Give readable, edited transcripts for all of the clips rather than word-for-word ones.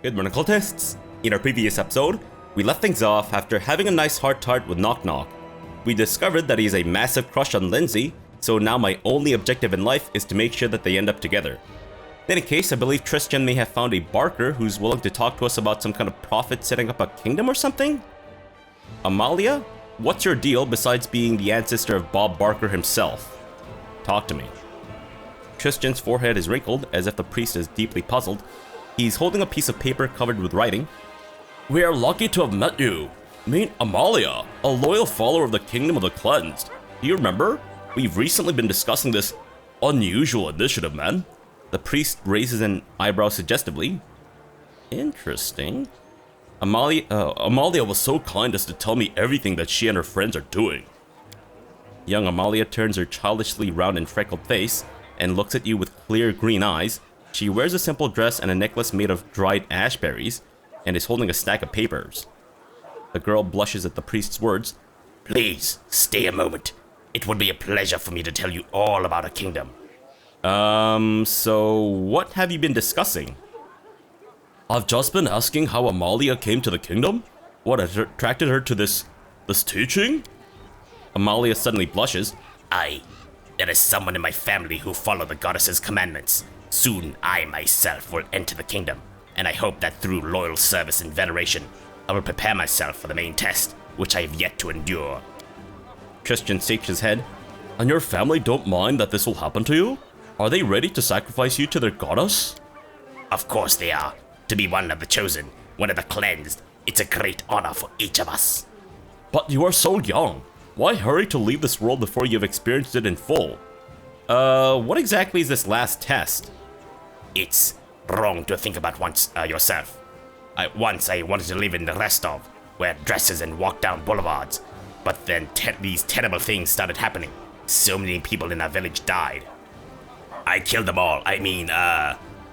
Good morning, cultists! In our previous episode, we left things off after having a nice heart-to-heart with Knock Knock. We discovered that he has a massive crush on Lindsay, so now my only objective in life is to make sure that they end up together. In any case, I believe Tristan may have found a barker who's willing to talk to us about some kind of prophet setting up a kingdom or something? Amalia? What's your deal besides being the ancestor of Bob Barker himself? Talk to me. Tristan's forehead is wrinkled as if the priest is deeply puzzled. He's holding a piece of paper covered with writing. We are lucky to have met you. Meet Amalia, a loyal follower of the Kingdom of the Cleansed. Do you remember? We've recently been discussing this unusual initiative, man. The priest raises an eyebrow suggestively. Interesting. Amalia was so kind as to tell me everything that she and her friends are doing. Young Amalia turns her childishly round and freckled face and looks at you with clear green eyes. She wears a simple dress and a necklace made of dried ash berries, and is holding a stack of papers. The girl blushes at the priest's words. Please, stay a moment. It would be a pleasure for me to tell you all about a kingdom. So what have you been discussing? I've just been asking how Amalia came to the kingdom? What attracted her to this teaching? Amalia suddenly blushes. There is someone in my family who follow the goddess's commandments. Soon, I myself will enter the kingdom, and I hope that through loyal service and veneration, I will prepare myself for the main test, which I have yet to endure. Tristan shakes his head. And your family don't mind that this will happen to you? Are they ready to sacrifice you to their goddess? Of course they are. To be one of the chosen, one of the cleansed, it's a great honor for each of us. But you are so young. Why hurry to leave this world before you have experienced it in full? What exactly is this last test? It's wrong to think about yourself. Once I wanted to live in the Rostov, wear dresses and walk down boulevards. But then these terrible things started happening. So many people in our village died. I killed them all.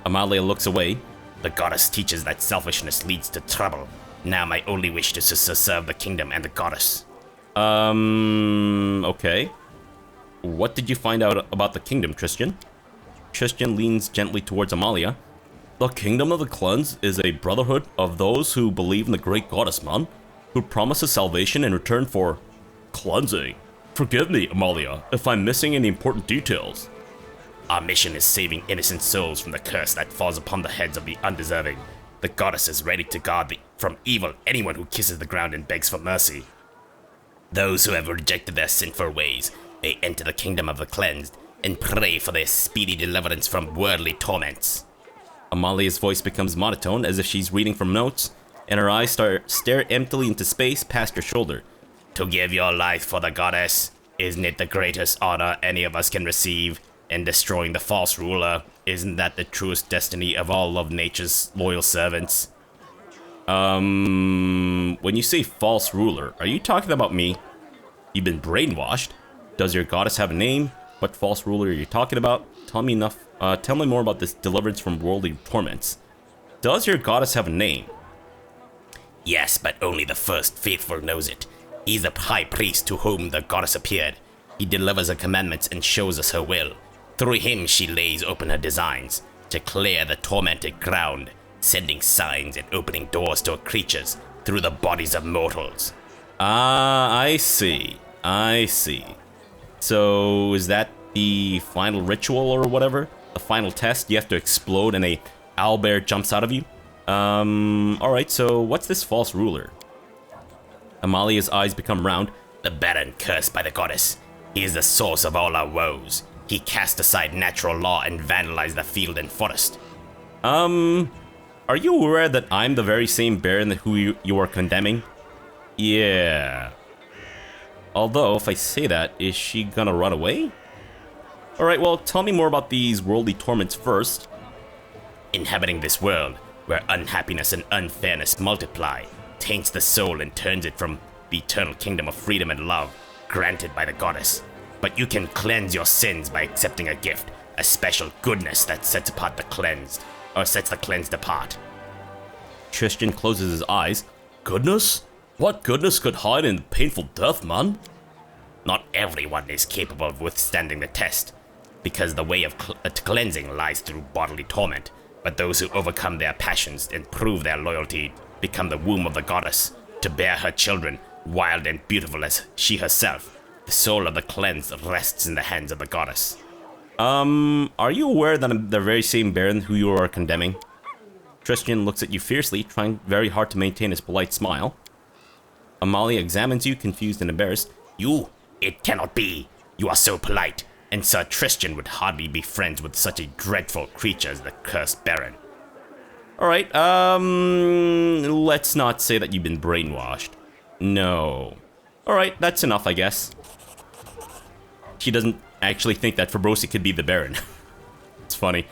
Amalia looks away. The goddess teaches that selfishness leads to trouble. Now my only wish is to serve the kingdom and the goddess. Okay. What did you find out about the kingdom, Tristan? Tristan leans gently towards Amalia. The Kingdom of the Cleansed is a brotherhood of those who believe in the great goddess, man, who promises salvation in return for cleansing. Forgive me, Amalia, if I'm missing any important details. Our mission is saving innocent souls from the curse that falls upon the heads of the undeserving. The goddess is ready to guard from evil anyone who kisses the ground and begs for mercy. Those who have rejected their sinful ways may enter the Kingdom of the Cleansed and pray for their speedy deliverance from worldly torments. Amalia's voice becomes monotone as if she's reading from notes, and her eyes stare emptily into space past her shoulder. To give your life for the goddess, isn't it the greatest honor any of us can receive? And destroying the false ruler, isn't that the truest destiny of all of nature's loyal servants? When you say false ruler, are you talking about me? You've been brainwashed. Does your goddess have a name? What false ruler are you talking about? Tell me more about this deliverance from worldly torments. Does your goddess have a name? Yes, but only the first faithful knows it. He's the high priest to whom the goddess appeared. He delivers her commandments and shows us her will. Through him she lays open her designs to clear the tormented ground, sending signs and opening doors to her creatures through the bodies of mortals. I see. So, is that the final ritual or whatever? The final test? You have to explode and a owlbear jumps out of you? Alright, so what's this false ruler? Amalia's eyes become round. The Baron cursed by the goddess. He is the source of all our woes. He cast aside natural law and vandalized the field and forest. Are you aware that I'm the very same Baron who you are condemning? Yeah. Although, if I say that, is she gonna run away? Alright, well, tell me more about these worldly torments first. Inhabiting this world, where unhappiness and unfairness multiply, taints the soul and turns it from the eternal kingdom of freedom and love, granted by the goddess. But you can cleanse your sins by accepting a gift, a special goodness that sets the cleansed apart. Tristan closes his eyes. Goodness? What goodness could hide in painful death, man? Not everyone is capable of withstanding the test. because the way of cleansing lies through bodily torment, but those who overcome their passions and prove their loyalty become the womb of the goddess, to bear her children, wild and beautiful as she herself. The soul of the cleansed rests in the hands of the goddess. Are you aware that I'm the very same Baron who you are condemning? Christian looks at you fiercely, trying very hard to maintain his polite smile. Amalia examines you, confused and embarrassed. You? It cannot be. You are so polite, and Sir Christian would hardly be friends with such a dreadful creature as the cursed Baron. Alright, let's not say that you've been brainwashed. No. Alright, that's enough, I guess. She doesn't actually think that Fabrosi could be the Baron. It's funny.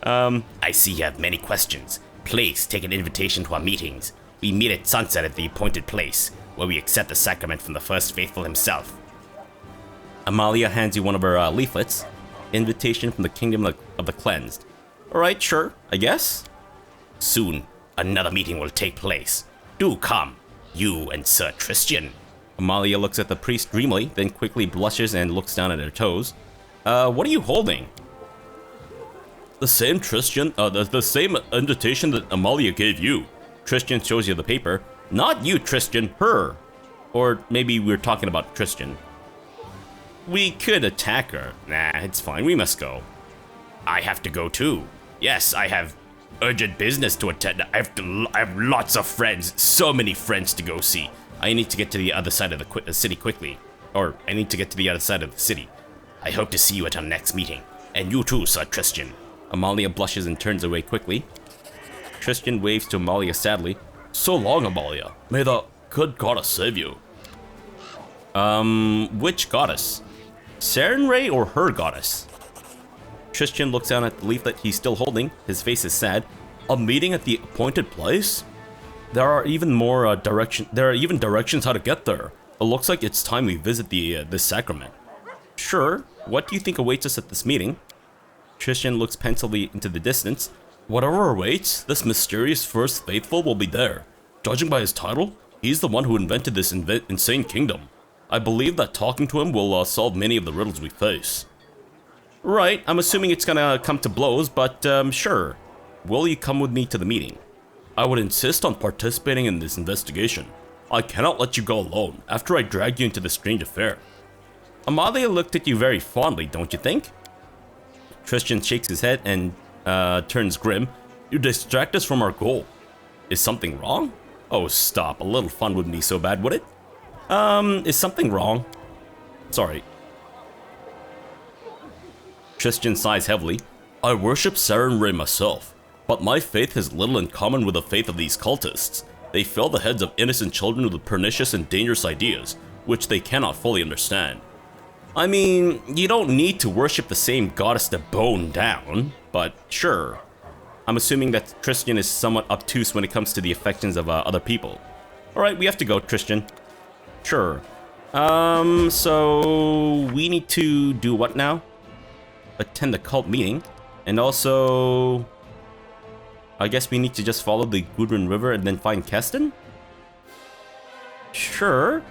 I see you have many questions. Please take an invitation to our meetings. We meet at sunset at the appointed place, where we accept the sacrament from the first faithful himself. Amalia hands you one of her leaflets. Invitation from the Kingdom of the Cleansed. Alright, sure, I guess. Soon, another meeting will take place. Do come, you and Sir Christian. Amalia looks at the priest dreamily, then quickly blushes and looks down at her toes. What are you holding? The same Christian, the same invitation that Amalia gave you. Christian shows you the paper. Not you, Christian, her. Or maybe we're talking about Christian. We could attack her. Nah, it's fine, we must go. I have to go too. Yes, I have urgent business to attend. I have lots of friends, so many friends to go see. I need to get to the other side of the city quickly. Or, I need to get to the other side of the city. I hope to see you at our next meeting. And you too, Sir Christian. Amalia blushes and turns away quickly. Christian waves to Amalia sadly. So long, Amalia. May the good goddess save you. Which goddess? Sarenrae or her goddess? Christian looks down at the leaflet he's still holding. His face is sad. A meeting at the appointed place? There are even directions how to get there. It looks like it's time we visit this sacrament. Sure. What do you think awaits us at this meeting? Christian looks pensively into the distance. Whatever awaits, this mysterious first faithful will be there. Judging by his title, he's the one who invented this insane kingdom. I believe that talking to him will solve many of the riddles we face. Right, I'm assuming it's gonna come to blows, but sure. Will you come with me to the meeting? I would insist on participating in this investigation. I cannot let you go alone after I dragged you into this strange affair. Amalia looked at you very fondly, don't you think? Christian shakes his head and turns grim. You distract us from our goal. Is something wrong? Oh, stop. A little fun wouldn't be so bad, would it? Is something wrong? Sorry. Christian sighs heavily. I worship Sarenrae myself, but my faith has little in common with the faith of these cultists. They fill the heads of innocent children with pernicious and dangerous ideas, which they cannot fully understand. I mean, you don't need to worship the same goddess to bone down, but sure. I'm assuming that Christian is somewhat obtuse when it comes to the affections of other people. Alright, we have to go, Christian. Sure. So we need to do what now? Attend the cult meeting. And also, I guess we need to just follow the Gudrun River and then find Keston? Sure.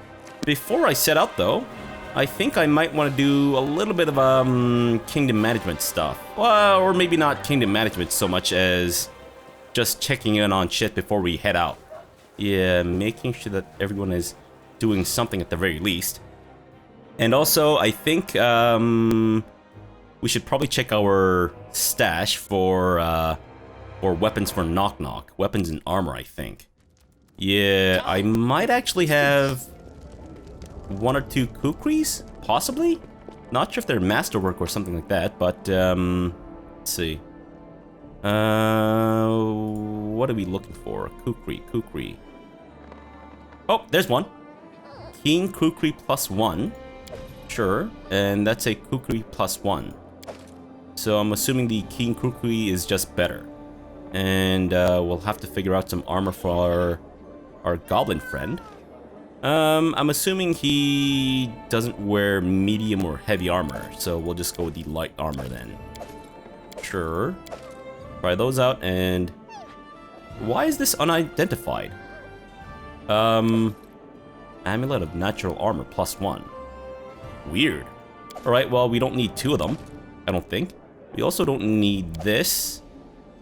Before I set out though, I think I might want to do a little bit of kingdom management stuff. Well, or maybe not kingdom management so much as just checking in on shit before we head out. Yeah, making sure that everyone is doing something at the very least. And also, I think we should probably check our stash for weapons for Knock Knock. Weapons and armor, I think. Yeah, I might actually have one or two kukris, possibly? Not sure if they're masterwork or something like that, but let's see. What are we looking for? Kukri. Oh, there's one. King Kukri +1. Sure, and that's a Kukri +1. So I'm assuming the King Kukri is just better. And we'll have to figure out some armor for our goblin friend. I'm assuming he doesn't wear medium or heavy armor, so we'll just go with the light armor then. Sure. Try those out, and why is this unidentified? Amulet of natural armor +1. Weird. Alright, well, we don't need two of them. I don't think. We also don't need this.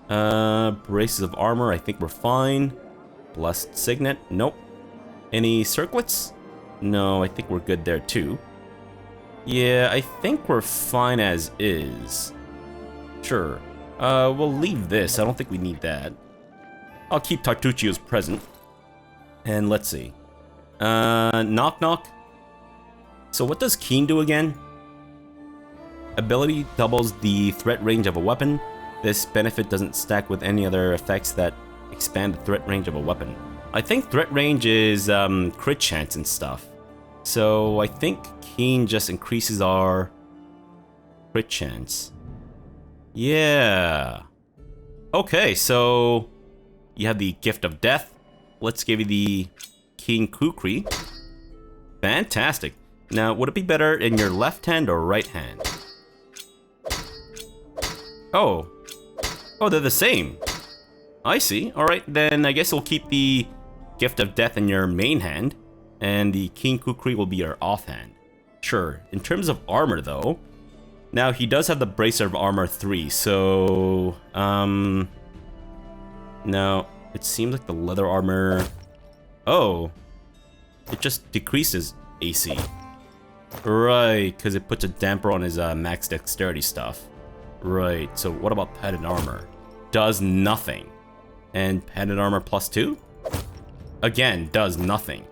Braces of armor, I think we're fine. Blessed signet, nope. Any circlets? No, I think we're good there too. Yeah, I think we're fine as is. Sure. We'll leave this. I don't think we need that. I'll keep Tartuccio's present. And let's see. Knock knock. So what does Keen do again? Ability doubles the threat range of a weapon. This benefit doesn't stack with any other effects that expand the threat range of a weapon. I think threat range is crit chance and stuff. So I think Keen just increases our crit chance. Yeah. Okay, so you have the Gift of Death. Let's give you the Keen Kukri. Fantastic. Now, would it be better in your left hand or right hand? Oh. Oh, they're the same. I see. Alright, then I guess we'll keep the Gift of Death in your main hand, and the King Kukri will be your offhand. Sure. In terms of armor, though, now he does have the Bracer of Armor 3, so... Now, it seems like the leather armor... Oh. It just decreases AC. Right, because it puts a damper on his max dexterity stuff. Right, so what about padded armor? Does nothing. And padded armor +2? Again, does nothing.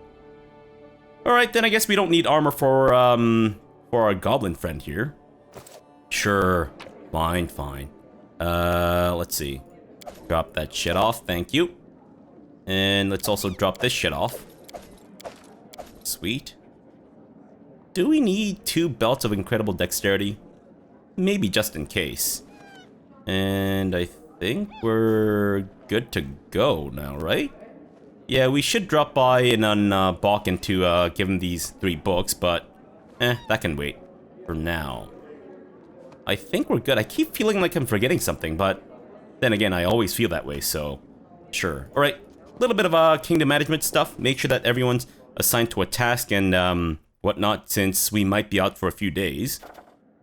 Alright, then I guess we don't need armor for our goblin friend here. Sure. Fine, fine. Let's see. Drop that shit off, thank you. And let's also drop this shit off. Sweet. Do we need 2 belts of incredible dexterity? Maybe just in case. And I think we're good to go now, right? Yeah, we should drop by and on Balkan to give him these 3 books, but that can wait for now. I think we're good. I keep feeling like I'm forgetting something, but then again, I always feel that way, so sure. Alright, a little bit of kingdom management stuff. Make sure that everyone's assigned to a task and whatnot, since we might be out for a few days.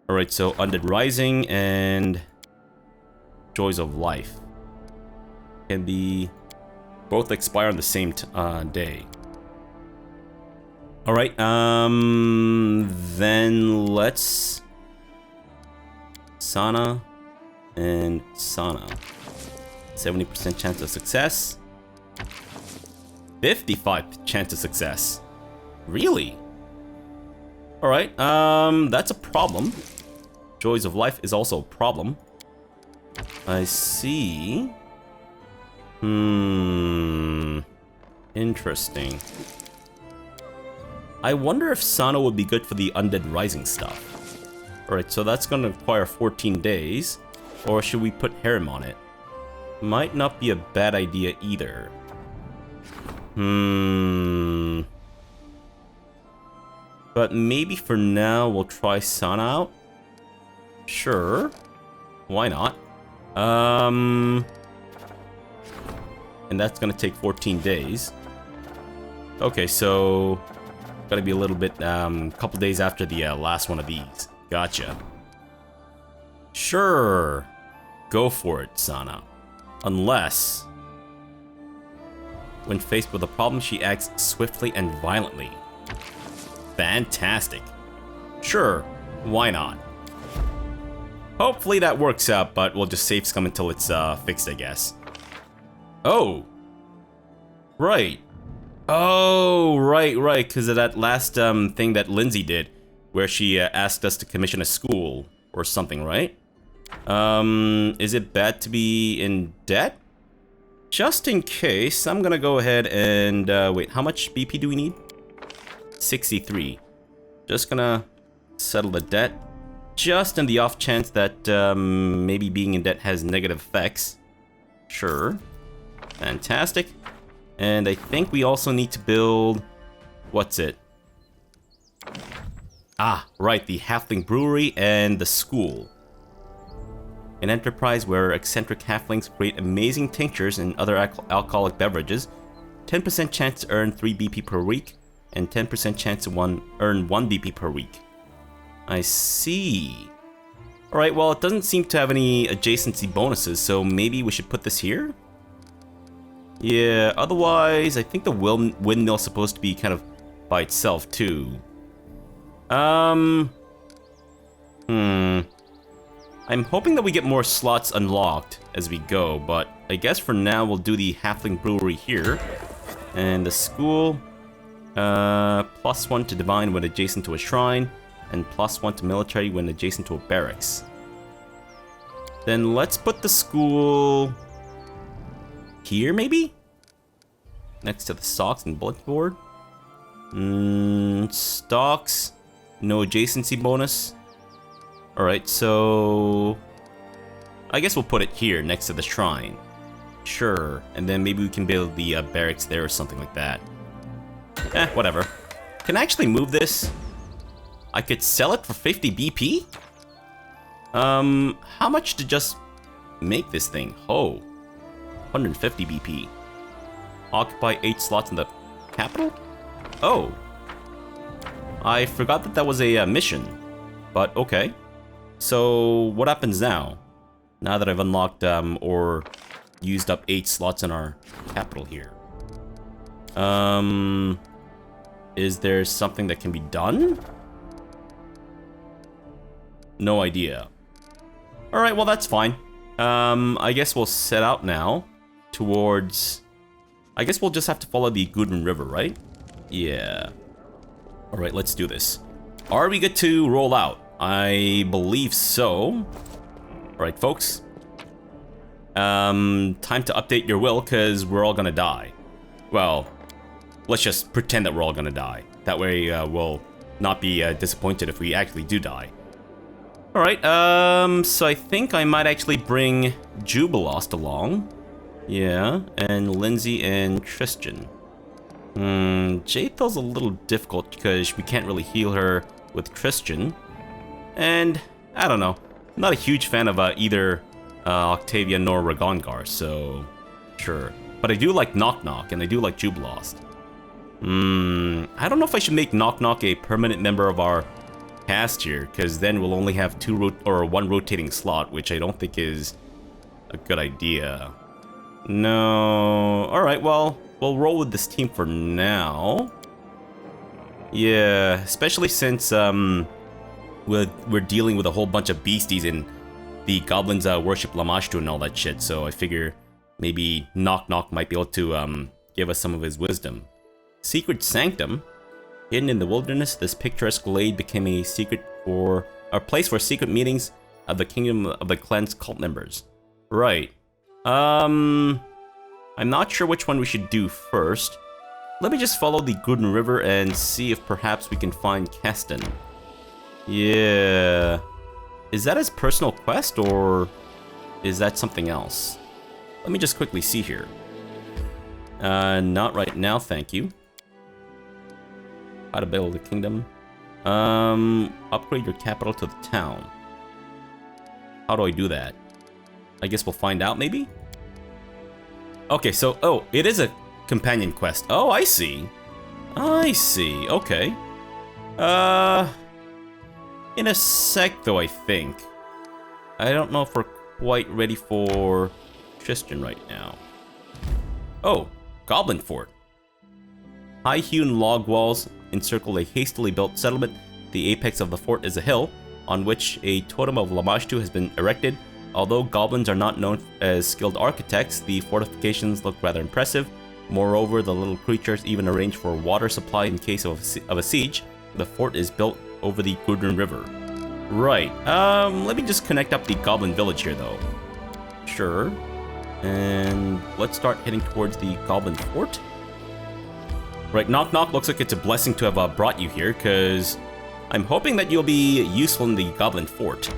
Alright, so Undead Rising and Joys of Life can be both expire on the same day. Alright, then let's Sana and Sana. 70% chance of success. 55 chance of success. Really? Alright, that's a problem. Joys of Life is also a problem. I see. Interesting. I wonder if Sana would be good for the Undead Rising stuff. Alright, so that's gonna require 14 days. Or should we put Harem on it? Might not be a bad idea either. But maybe for now we'll try Sana out. Sure. Why not? And that's gonna take 14 days. Okay, so gotta be a little bit, couple days after the last one of these. Gotcha. Sure. Go for it, Sana. Unless, when faced with a problem, she acts swiftly and violently. Fantastic. Sure, why not? Hopefully that works out, but we'll just save scum until it's fixed, I guess. Oh. Right. Oh, right, because of that last thing that Lindsay did, where she asked us to commission a school or something, right? Is it bad to be in debt? Just in case, I'm gonna go ahead and, wait, how much BP do we need? 63. Just gonna settle the debt. Just in the off chance that, maybe being in debt has negative effects. Sure. Fantastic. And I think we also need to build... What's it? Ah, right, the Halfling Brewery and the school. An enterprise where eccentric halflings create amazing tinctures and other alcoholic beverages. 10% chance to earn 3 BP per week, and 10% chance to earn 1 BP per week. I see. Alright, well, it doesn't seem to have any adjacency bonuses, so maybe we should put this here? Yeah, otherwise, I think the windmill's supposed to be kind of by itself, too. I'm hoping that we get more slots unlocked as we go, but I guess for now we'll do the Halfling Brewery here. And the school, +1 to divine when adjacent to a shrine, and +1 to military when adjacent to a barracks. Then let's put the school here, maybe? Next to the stocks and bulletin board. Stocks, no adjacency bonus. Alright, so I guess we'll put it here next to the shrine. Sure, and then maybe we can build the barracks there or something like that. Whatever. Can I actually move this? I could sell it for 50 BP? How much to just make this thing? Oh, 150 BP. Occupy 8 slots in the capital? Oh. I forgot that that was a mission, but okay. So, what happens now? Now that I've unlocked, or used up 8 slots in our capital here. Is there something that can be done? No idea. Alright, well that's fine. I guess we'll set out now towards... I guess we'll just have to follow the Goodwin River, right? Yeah. Alright, let's do this. Are we good to roll out? I believe so. Alright, folks. Time to update your will, because we're all gonna die. Well, let's just pretend that we're all gonna die. That way, we'll not be disappointed if we actually do die. Alright, so I think I might actually bring Jubilost along. Yeah, and Lindsay and Tristan. Jathel's a little difficult because we can't really heal her with Tristan. And, I don't know, I'm not a huge fan of either Octavia nor Ragongar, so sure. But I do like Knock Knock, and I do like Jubilost. I don't know if I should make Knock Knock a permanent member of our cast here, because then we'll only have one rotating slot, which I don't think is a good idea. No. Alright, well, we'll roll with this team for now. Yeah, especially since we're dealing with a whole bunch of beasties and the goblins worship Lamashtu and all that shit, so I figure maybe Knock Knock might be able to give us some of his wisdom. Secret Sanctum. Hidden in the wilderness, this picturesque glade became a place for secret meetings of the Kingdom of the Cleansed cult members. Right. I'm not sure which one we should do first. Let me just follow the Goodwin River and see if perhaps we can find Keston. Yeah. Is that his personal quest, or is that something else? Let me just quickly see here. Not right now, thank you. How to build a kingdom. Upgrade your capital to the town. How do I do that? I guess we'll find out, maybe? Okay, so, oh, it is a companion quest. Oh, I see. I see, okay. In a sec, though, I think. I don't know if we're quite ready for Tristan right now. Oh, Goblin Fort. High-hewn log walls encircle a hastily built settlement. The apex of the fort is a hill, on which a totem of Lamashtu has been erected. Although goblins are not known as skilled architects, the fortifications look rather impressive. Moreover, the little creatures even arrange for water supply in case of a siege. The fort is built over the Goodwin River. Right, let me just connect up the goblin village here, though. Sure. And let's start heading towards the goblin fort. Right, Knock Knock, looks like it's a blessing to have brought you here, because I'm hoping that you'll be useful in the goblin fort.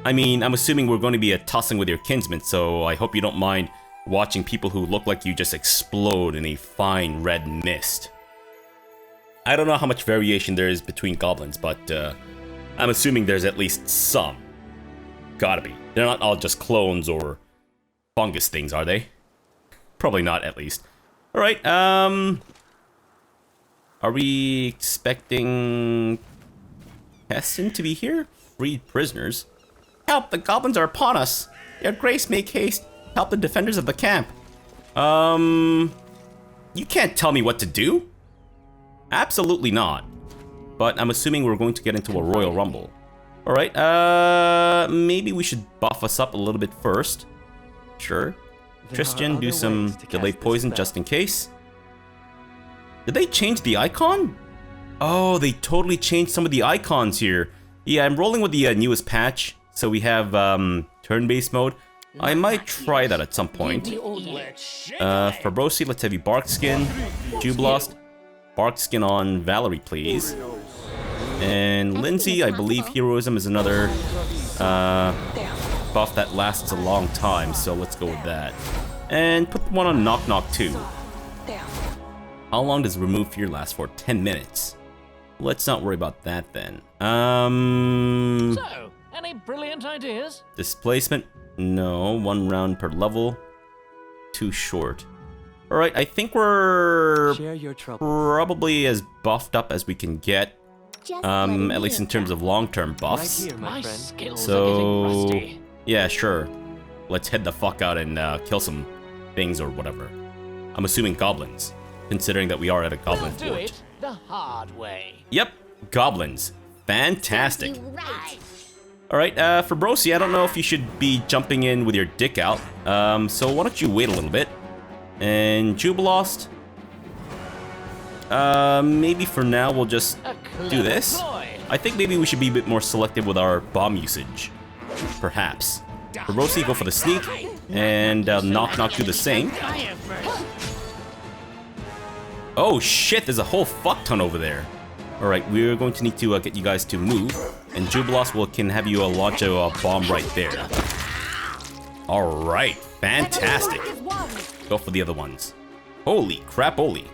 I mean, I'm assuming we're going to be tussling with your kinsmen, so I hope you don't mind watching people who look like you just explode in a fine red mist. I don't know how much variation there is between goblins, but I'm assuming there's at least some. Gotta be. They're not all just clones or fungus things, are they? Probably not, at least. Alright, are we expecting Keston to be here? freed prisoners. Help, the goblins are upon us. Your grace, make haste. Help the defenders of the camp. You can't tell me what to do? Absolutely not. But I'm assuming we're going to get into a royal rumble. Alright, maybe we should buff us up a little bit first. Sure. Tristan, do some delay poison just in case. Did they change the icon? Oh, they totally changed some of the icons here. Yeah, I'm rolling with the newest patch. So we have turn-based mode. I might try that at some point. Fabrosi, let's have you bark skin. Jubilost, bark skin on Valerie, please. And Lindsay, I believe heroism is another buff that lasts a long time, so let's go with that. And put one on Knock Knock too. How long does remove fear last for? 10 minutes. Let's not worry about that then. So, any brilliant ideas? Displacement? No, 1 round per level. Too short. Alright, I think we're probably as buffed up as we can get. At least in terms of long-term buffs. My skills So, are getting rusty. yeah, sure. Let's head the fuck out and kill some things or whatever. I'm assuming goblins, considering that we are at a goblin We'll do fort. it the hard way. Yep, goblins. Fantastic. Alright, Fabrosi, I don't know if you should be jumping in with your dick out. So why don't you wait a little bit. And Jubilost, maybe for now we'll just do this. I think maybe we should be a bit more selective with our bomb usage. Perhaps. Fabrosi, go for the sneak. And Knock Knock do the same. Oh shit, there's a whole fuck ton over there. Alright, we're going to need to get you guys to move. And Jubilost can have you launch a bomb right there. Alright, fantastic. Go for the other ones. Holy crap-oly.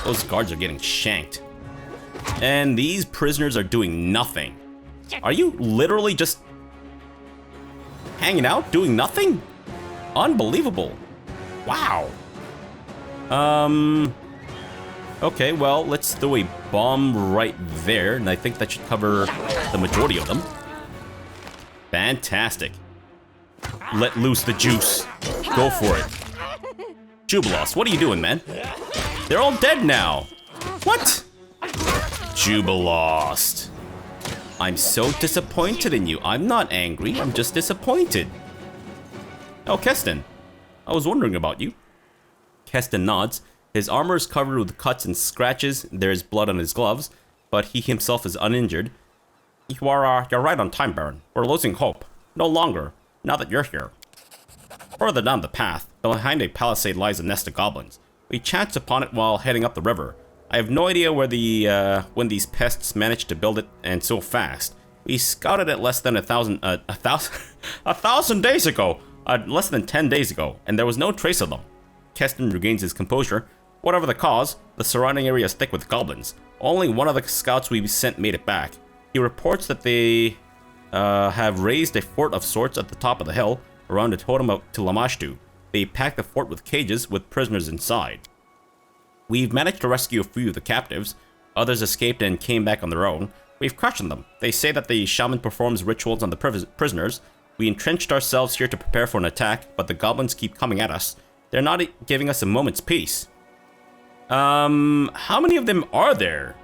Those guards are getting shanked. And these prisoners are doing nothing. Are you literally just hanging out, doing nothing? Unbelievable. Wow. Okay, well, let's throw a bomb right there, and I think that should cover the majority of them. Fantastic. Let loose the juice. Go for it. Jubilost, what are you doing, man? They're all dead now. What? Jubilost. I'm so disappointed in you. I'm not angry, I'm just disappointed. Oh, Keston. I was wondering about you. Keston nods. His armor is covered with cuts and scratches. There's blood on his gloves, but he himself is uninjured. You're right on time, Baron. We're losing hope. No longer, now that you're here. Further down the path, behind a palisade lies a nest of goblins. We chanced upon it while heading up the river. I have no idea where when these pests managed to build it, and so fast. We scouted it less than a thousand days ago, less than 10 days ago, and there was no trace of them. Keston regains his composure. Whatever the cause, the surrounding area is thick with goblins. Only one of the scouts we sent made it back. He reports that they have raised a fort of sorts at the top of the hill, around a totem of Lamashtu. They packed the fort with cages with prisoners inside. We've managed to rescue a few of the captives. Others escaped and came back on their own. We've questioned them. They say that the shaman performs rituals on the prisoners. We entrenched ourselves here to prepare for an attack, but the goblins keep coming at us. They're not giving us a moment's peace. How many of them are there?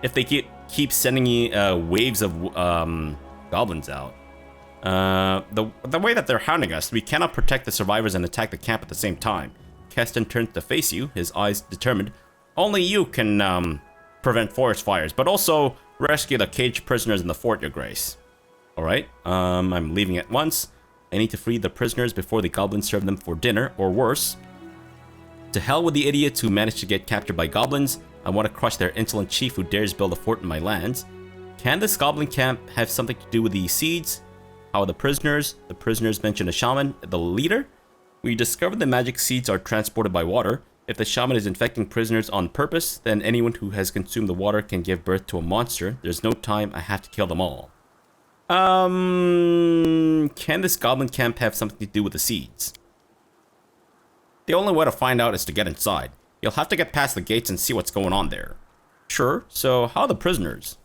If they keep sending waves of goblins out. The way that they're hounding us, we cannot protect the survivors and attack the camp at the same time. Keston turns to face you, his eyes determined. Only you can prevent forest fires, but also rescue the caged prisoners in the fort, your grace. Alright, I'm leaving at once. I need to free the prisoners before the goblins serve them for dinner, or worse. To hell with the idiots who managed to get captured by goblins. I want to crush their insolent chief who dares build a fort in my lands. Can this goblin camp have something to do with these seeds? How are the prisoners? The prisoners mention a shaman, the leader? We discovered the magic seeds are transported by water. If the shaman is infecting prisoners on purpose, then anyone who has consumed the water can give birth to a monster. There's no time, I have to kill them all. Can this goblin camp have something to do with the seeds? The only way to find out is to get inside. You'll have to get past the gates and see what's going on there. Sure, so how are the prisoners?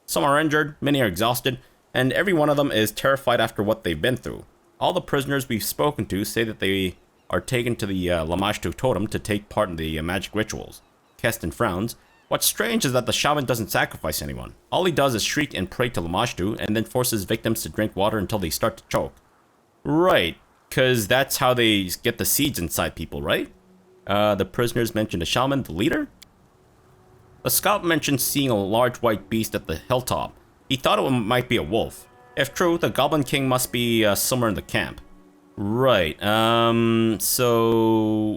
Some are injured, many are exhausted. and every one of them is terrified after what they've been through. All the prisoners we've spoken to say that they are taken to the Lamashtu totem to take part in the magic rituals. Keston frowns. What's strange is that the shaman doesn't sacrifice anyone. All he does is shriek and pray to Lamashtu, and then forces victims to drink water until they start to choke. Right, because that's how they get the seeds inside people, right? The prisoners mentioned a shaman, the leader? The scout mentioned seeing a large white beast at the hilltop. He thought it might be a wolf. If true, the Goblin King must be somewhere in the camp. Right, so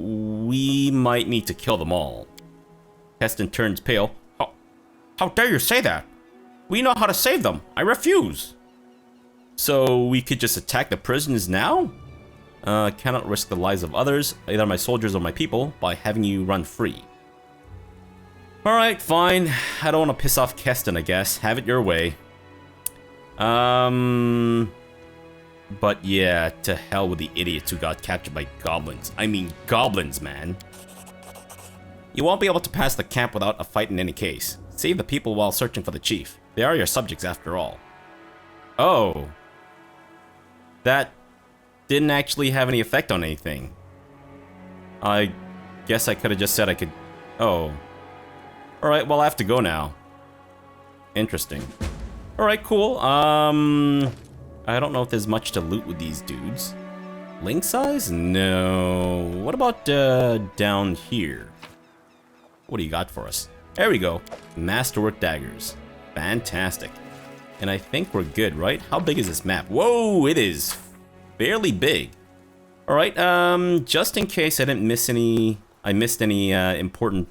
we might need to kill them all. Keston turns pale. How dare you say that? We know how to save them. I refuse. So we could just attack the prisoners now? Cannot risk the lives of others, either my soldiers or my people, by having you run free. Alright, fine. I don't want to piss off Keston, I guess. Have it your way. But yeah, to hell with the idiots who got captured by goblins. I mean goblins, man. You won't be able to pass the camp without a fight in any case. Save the people while searching for the chief. They are your subjects after all. Oh. That didn't actually have any effect on anything. I guess I could have just said I could... Oh. Alright, well I have to go now. Interesting. Alright, cool. I don't know if there's much to loot with these dudes. Link size? No. What about down here? What do you got for us? There we go. Masterwork daggers. Fantastic. And I think we're good, right? How big is this map? Whoa, it is fairly big. Alright, just in case I didn't miss any... I missed any important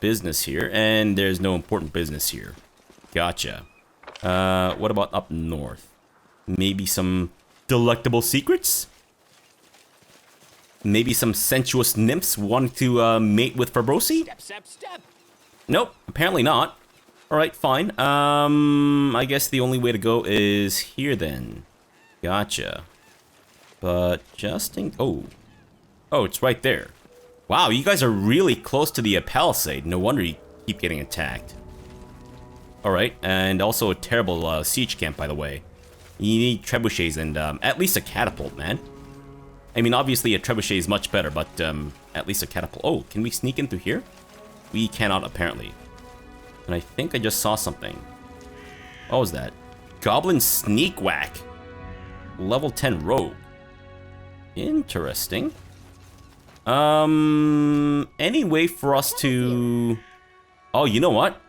business here. And there's no important business here. Gotcha. What about up north? Maybe some delectable secrets? Maybe some sensuous nymphs wanting to mate with Fabrosi? Step. Nope, apparently not. Alright, fine. I guess the only way to go is here then. Gotcha. But just in... Oh, it's right there. Wow, you guys are really close to the palisade. No wonder you keep getting attacked. Alright, and also a terrible siege camp, by the way. You need trebuchets and at least a catapult, man. I mean, obviously a trebuchet is much better, but at least a catapult. Oh, can we sneak in through here? We cannot, apparently. And I think I just saw something. What was that? Goblin Sneak Whack. Level 10 Rogue. Interesting. Any way for us to... Oh, you know what?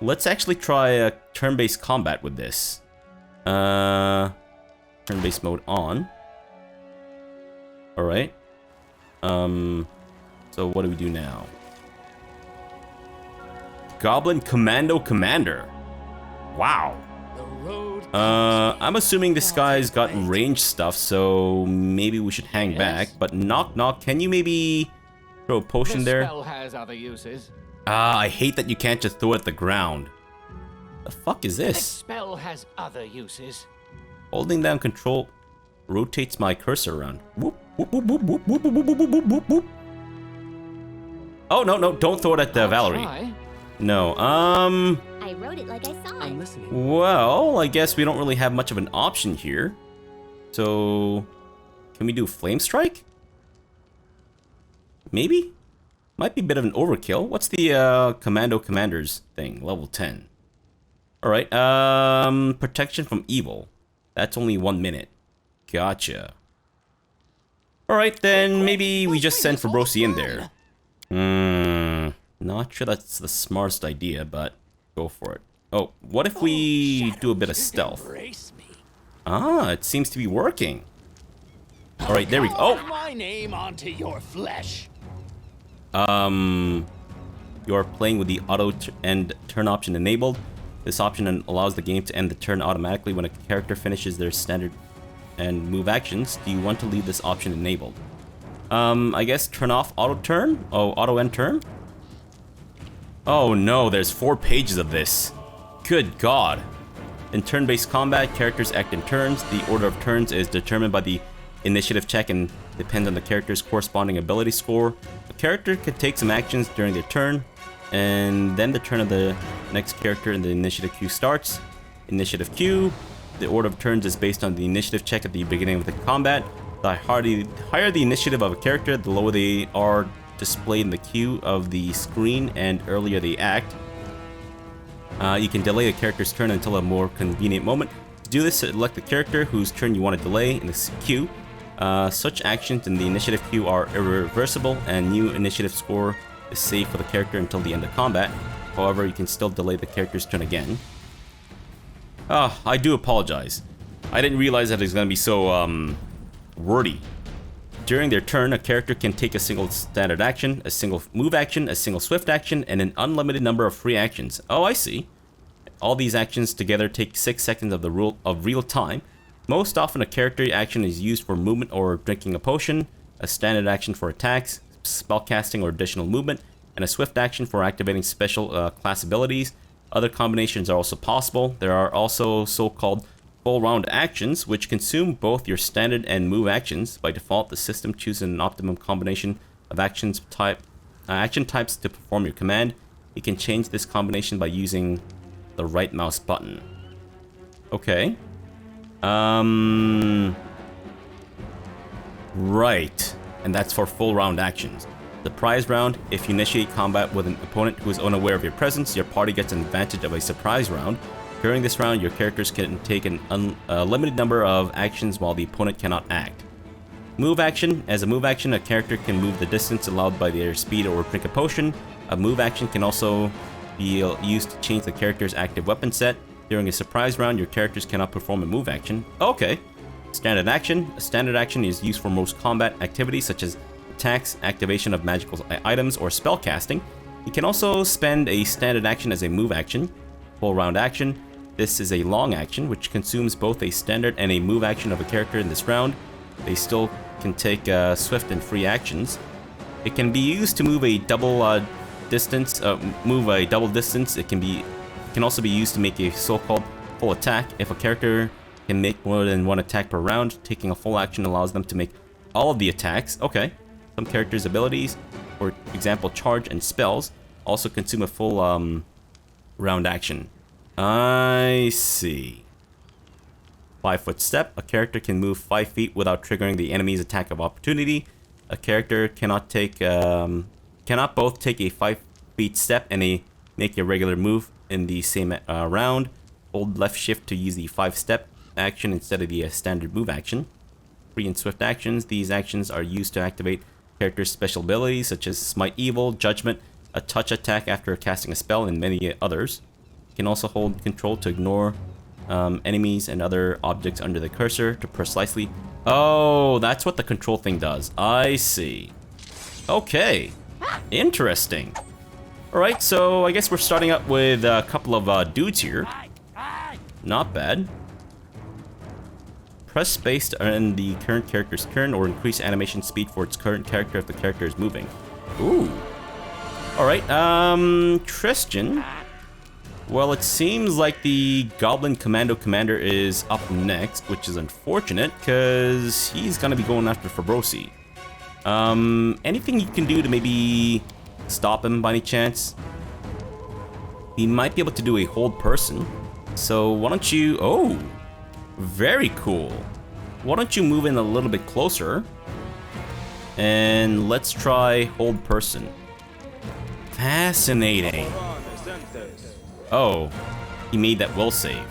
Let's actually try a turn-based combat with this. Turn-based mode on. Alright. So what do we do now? Goblin Commando Commander. Wow. I'm assuming this guy's got range stuff, so maybe we should hang back. But knock knock, can you maybe throw a potion there? This spell has other uses. Ah, I hate that you can't just throw it at the ground. The fuck is This this? spell has other uses. Holding down control rotates my cursor around. Whoop, whoop, whoop, whoop, whoop, whoop, whoop, whoop, whoop, whoop, whoop. Oh, no, don't throw it at Valerie. Try. No, I wrote it like I saw it. I'm listening. well, I guess we don't really have much of an option here. So, can we do Flame Strike? Maybe? Might be a bit of an overkill. What's the Commando Commanders thing? Level 10. Alright, Protection from Evil. That's only 1 minute. Gotcha. Alright, then maybe we just send Fabrosi in there. Not sure that's the smartest idea, but go for it. Oh, what if we do a bit of stealth? Ah, it seems to be working. Alright, there we go. Oh! My name onto your flesh. You're playing with the auto end turn option enabled. This option allows the game to end the turn automatically when a character finishes their standard and move actions. Do you want to leave this option enabled? I guess turn off auto turn? Oh, auto end turn? Oh no, there's 4 pages of this. Good God. In turn-based combat, characters act in turns. The order of turns is determined by the initiative check and depends on the character's corresponding ability score. A character could take some actions during their turn, and then the turn of the next character in the initiative queue starts. initiative queue. The order of turns is based on the initiative check at the beginning of the combat. The higher the initiative of a character, the lower they are displayed in the queue of the screen and earlier they act. You can delay a character's turn until a more convenient moment. To do this, select the character whose turn you want to delay in the queue. Such actions in the initiative queue are irreversible, and new initiative score is saved for the character until the end of combat. However, you can still delay the character's turn again. I do apologize. I didn't realize that it was going to be so, wordy. During their turn, a character can take a single standard action, a single move action, a single swift action, and an unlimited number of free actions. Oh, I see. All these actions together take 6 seconds of real time. Most often, a character action is used for movement or drinking a potion, a standard action for attacks, spellcasting or additional movement, and a swift action for activating special class abilities. Other combinations are also possible. There are also so-called full round actions, which consume both your standard and move actions. By default, the system chooses an optimum combination of action types to perform your command. You can change this combination by using the right mouse button. Okay. Right. And that's for full round actions. The prize round, if you initiate combat with an opponent who is unaware of your presence, your party gets an advantage of a surprise round. During this round, your characters can take a limited number of actions while the opponent cannot act. Move action. As a move action, a character can move the distance allowed by their speed or drink a potion. A move action can also be used to change the character's active weapon set. During a surprise round, your characters cannot perform a move action. Okay. Standard action. A standard action is used for most combat activities such as attacks, activation of magical items, or spell casting. You can also spend a standard action as a move action. Full round action. This is a long action, which consumes both a standard and a move action of a character in this round. They still can take swift and free actions. It can be used to move a double distance. It can also be used to make a so-called full attack. If a character can make more than one attack per round, taking a full action allows them to make all of the attacks. Okay. Some characters' abilities, for example, charge and spells, also consume a full round action. I see. 5-foot step. A character can move 5 feet without triggering the enemy's attack of opportunity. A character cannot both take a 5-feet step and make a regular move in the same round. Hold left shift to use the 5-step action instead of the standard move action. Free and swift actions. These actions are used to activate characters' special abilities such as Smite Evil, Judgment, a touch attack after casting a spell, and many others. You can also hold control to ignore enemies and other objects under the cursor to precisely... Oh, that's what the control thing does. I see. Okay. Interesting. Alright, so I guess we're starting up with a couple of dudes here. Not bad. Press space to end the current character's turn or increase animation speed for its current character if the character is moving. Ooh. Alright, Tristan. Well, it seems like the Goblin Commando Commander is up next, which is unfortunate, because he's going to be going after Fabrosi. Anything you can do to maybe stop him by any chance? He might be able to do a hold person. So why don't you... Oh, very cool. Why don't you move in a little bit closer? And let's try hold person. Fascinating. Oh, he made that will save.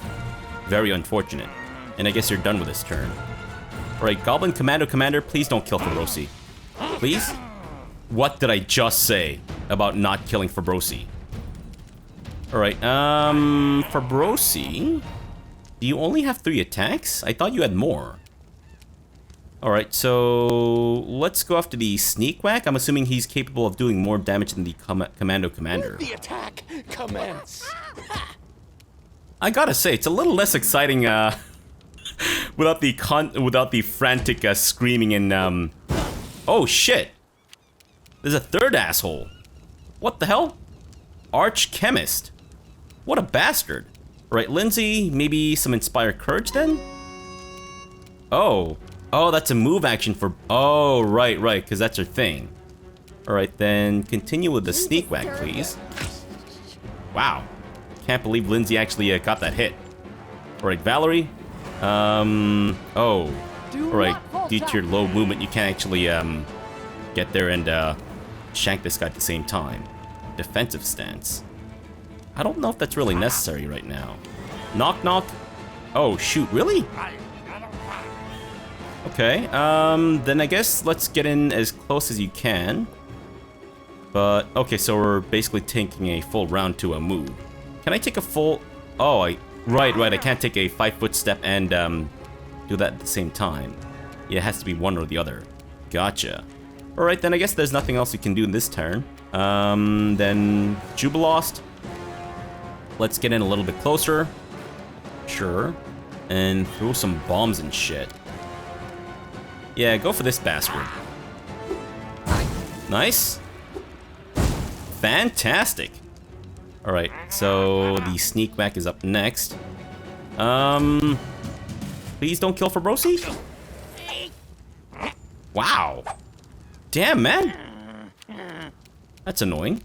Very unfortunate. And I guess you're done with this turn. Alright, Goblin Commando Commander, please don't kill Fabrosi. Please? What did I just say about not killing Fabrosi? Alright, Fabrosi? Do you only have 3 attacks? I thought you had more. Alright, so let's go after the Sneak Whack. I'm assuming he's capable of doing more damage than the Commando Commander. The attack commence. I gotta say, it's a little less exciting without the frantic screaming and Oh shit! There's a third asshole. What the hell? Archchemist. What a bastard. Right, Lindsay, maybe some Inspired Courage then? Oh, that's a move action for... Oh, right, because that's her thing. Alright, then continue with the Sneak Whack, please. Wow. Can't believe Lindsay actually got that hit. Alright, Valerie. Oh. Alright, due to your low movement, you can't actually, get there and, shank this guy at the same time. Defensive stance. I don't know if that's really necessary right now. Knock knock. Oh shoot, really? Okay, then I guess let's get in as close as you can. But, okay, so we're basically taking a full round to a move. Can I take a full... Oh, right, I can't take a 5-foot step and, do that at the same time. Yeah, it has to be one or the other. Gotcha. Alright, then I guess there's nothing else we can do in this turn. Then Jubilost. Let's get in a little bit closer. Sure. And throw some bombs and shit. Yeah, go for this bastard. Nice. Fantastic. Alright, so the sneak back is up next. Please don't kill Fabrosi. Wow. Damn, man. That's annoying.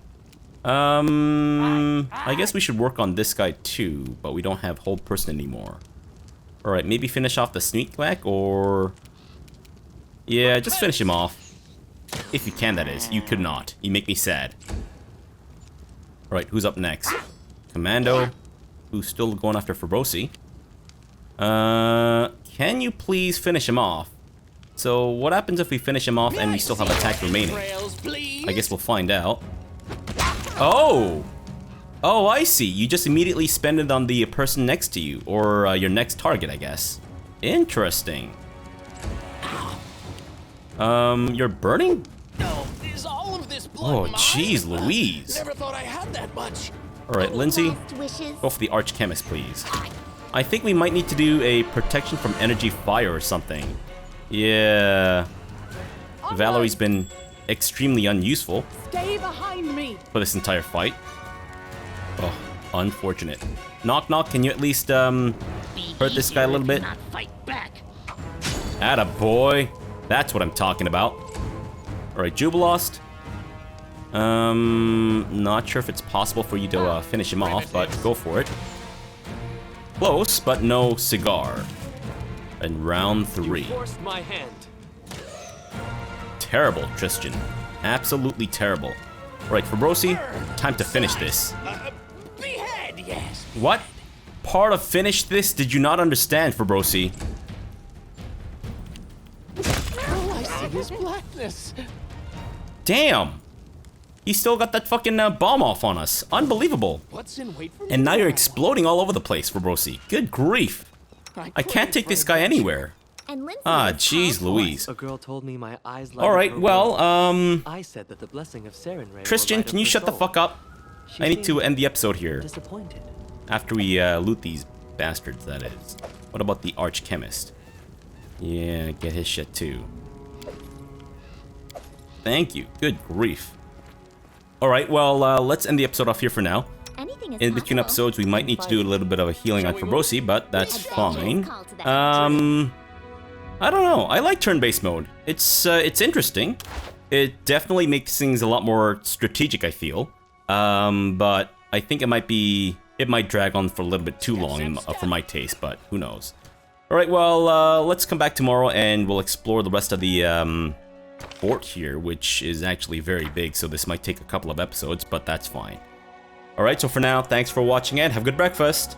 I guess we should work on this guy too, but we don't have hold person anymore. Alright, maybe finish off the sneak back, or... Yeah, just finish him off. If you can, that is. You could not. You make me sad. Alright, who's up next? Commando, who's still going after Fabrosi. Can you please finish him off? So, what happens if we finish him off and we still have attack remaining? I guess we'll find out. Oh! Oh, I see. You just immediately spend it on the person next to you, or your next target, I guess. Interesting. You're burning? No, is all of this blood Oh, mine? jeez, Louise. Never thought I had that much. Alright, Lindsay, Last wishes. go for the Archchemist, please. I think we might need to do a protection from energy fire or something. Yeah. Valerie's been extremely unuseful Stay behind me. for this entire fight. Oh, unfortunate. Knock knock, can you at least hurt this guy a little bit? Not fight back. Atta boy. That's what I'm talking about. Alright, Jubilost. Not sure if it's possible for you to finish him off, but go for it. Close, but no cigar. And round 3. Forced my hand. Terrible, Tristan. Absolutely terrible. Alright, Fabrosi, time to finish this. Behead, yes. What part of finish this did you not understand, Fabrosi? All I see is blackness. Damn! He still got that fucking bomb off on us. Unbelievable. What's in wait for me? And now you're now? exploding all over the place, Fabrosi. Good grief. I can't take this guy anywhere. And Lindsay Ah, is jeez powerful. Louise. A girl told me my eyes light Alright, up her well, world. I said that the blessing of Saren Ray Christian, can you shut the fuck up? She I need to seemed end the episode here. disappointed. After we loot these bastards, that is. What about the Archchemist? Yeah, get his shit too. Thank you. Good grief. Alright, well, let's end the episode off here for now. Anything is In between possible. episodes, we might need to do a little bit of a healing on Fabrosi, but that's fine. I don't know. I like turn-based mode. It's interesting. It definitely makes things a lot more strategic, I feel. But I think it might drag on for a little bit too long for my taste, but who knows. Alright, well, let's come back tomorrow and we'll explore the rest of the fort here, which is actually very big, so this might take a couple of episodes, but that's fine. Alright, so for now, thanks for watching and have good breakfast!